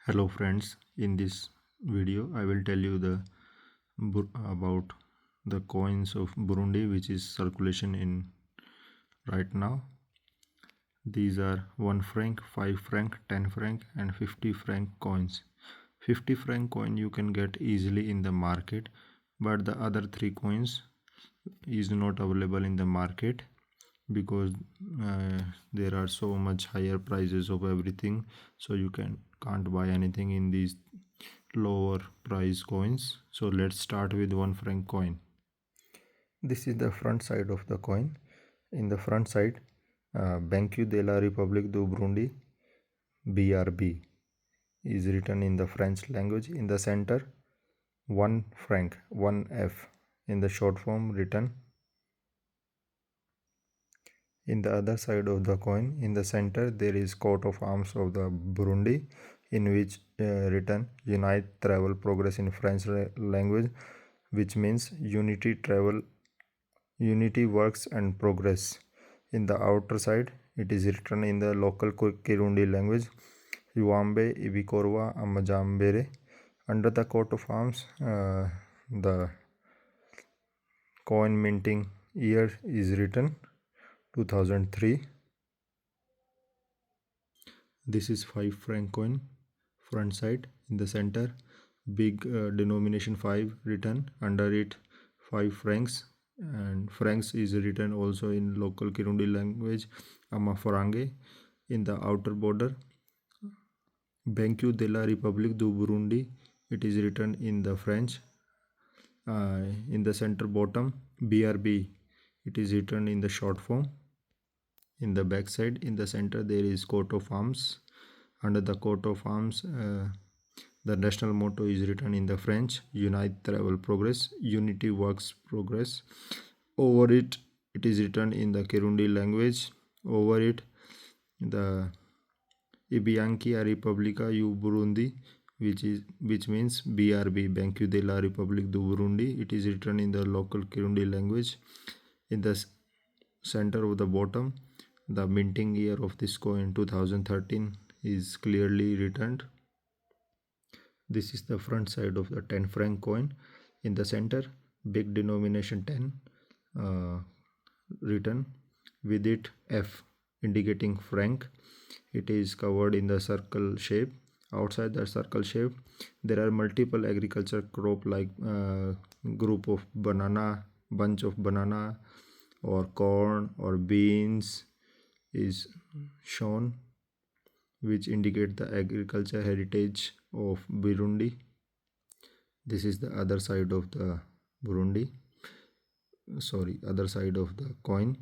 Hello friends, in this video I will tell you about the coins of Burundi which is circulation in right now. These are 1 franc, 5 franc, 10 franc and 50 franc coins. 50 franc coin you can get easily in the market, but the other three coins is not available in the market because there are so much higher prices of everything, so you can't buy anything in these lower price coins. So let's start with 1 franc coin. This is the front side of the coin. In the front side, Banque de la République du Burundi, BRB, is written in the French language. In the center, 1 franc, 1F in the short form written. In the other side of the coin, in the center, there is coat of arms of the Burundi, in which written Unite Travel Progress in French language, which means unity travel, unity works and progress. In the outer side, it is written in the local Kirundi language, Yuambe Ibikorwa Amajambere. Under the coat of arms, the coin minting year is written 2003. This is 5 franc coin, front side. In the center, big denomination 5 written, under it 5 francs, and francs is written also in local Kirundi language Amafarange. In the outer border, Banque de la République du Burundi, it is written in the French. In the center bottom, BRB, it is written in the short form. In the back side, in the center, there is coat of arms. Under the coat of arms, the national motto is written in the French, Unite Travel Progress, Unity Works Progress. Over it, it is written in the Kirundi language. Over it, the Ibianki a Repubblica yu Burundi, which means BRB, Banque de la République du Burundi. It is written in the local Kirundi language. In the center of the bottom, the minting year of this coin 2013 is clearly written. This is the front side of the 10 franc coin. In the center, big denomination 10 written, with it F indicating franc. It is covered in the circle shape. Outside the circle shape, there are multiple agriculture crop like group of banana, bunch of banana or corn or beans is shown, which indicate the agriculture heritage of Burundi. This is the other side of the other side of the coin.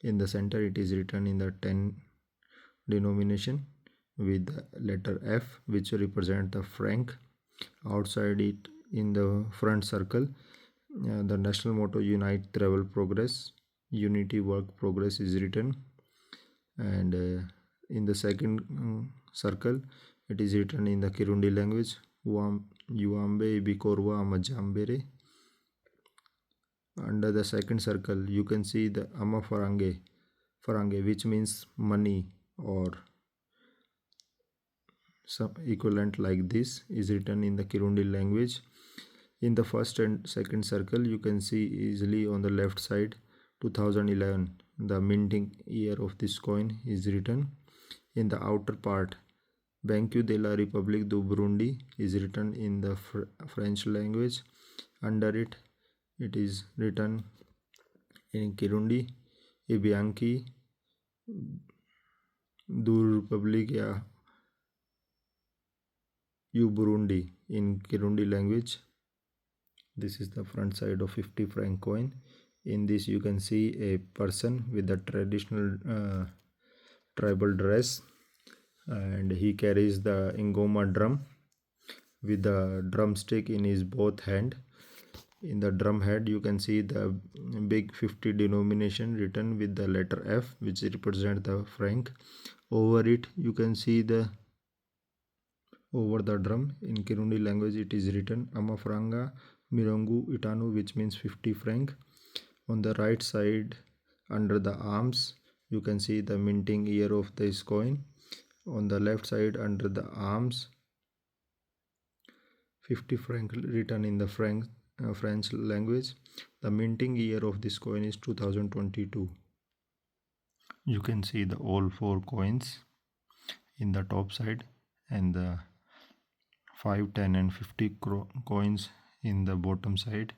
In the center, it is written in the 10 denomination with the letter F, which represent the franc. Outside it, in the front circle, the national motto Unite Travel Progress, Unity Work Progress is written. And in the second circle, it is written in the Kirundi language, Yuambe Bikorwa Amajambere. Under the second circle, you can see the Amafarange, which means money or some equivalent like this, is written in the Kirundi language. In the first and second circle, you can see easily on the left side 2011, the minting year of this coin is written. In the outer part, Banque de la République du Burundi is written in the French language. Under it, it is written in Kirundi, Ibianki du République yu Burundi in Kirundi language. This is the front side of 50 franc coin. In this, you can see a person with the traditional tribal dress, and he carries the ingoma drum with the drumstick in his both hand. In the drum head, you can see the big 50 denomination written with the letter F, which represent the franc. Over it, you can see over the drum in Kirundi language, it is written Amafranga Mirongu Itanu, which means 50 franc. On the right side, under the arms, you can see the minting year of this coin. On the left side, under the arms, 50 franc written in the French language. The minting year of this coin is 2022. You can see the all four coins in the top side and the 5, 10 and 50 coins in the bottom side.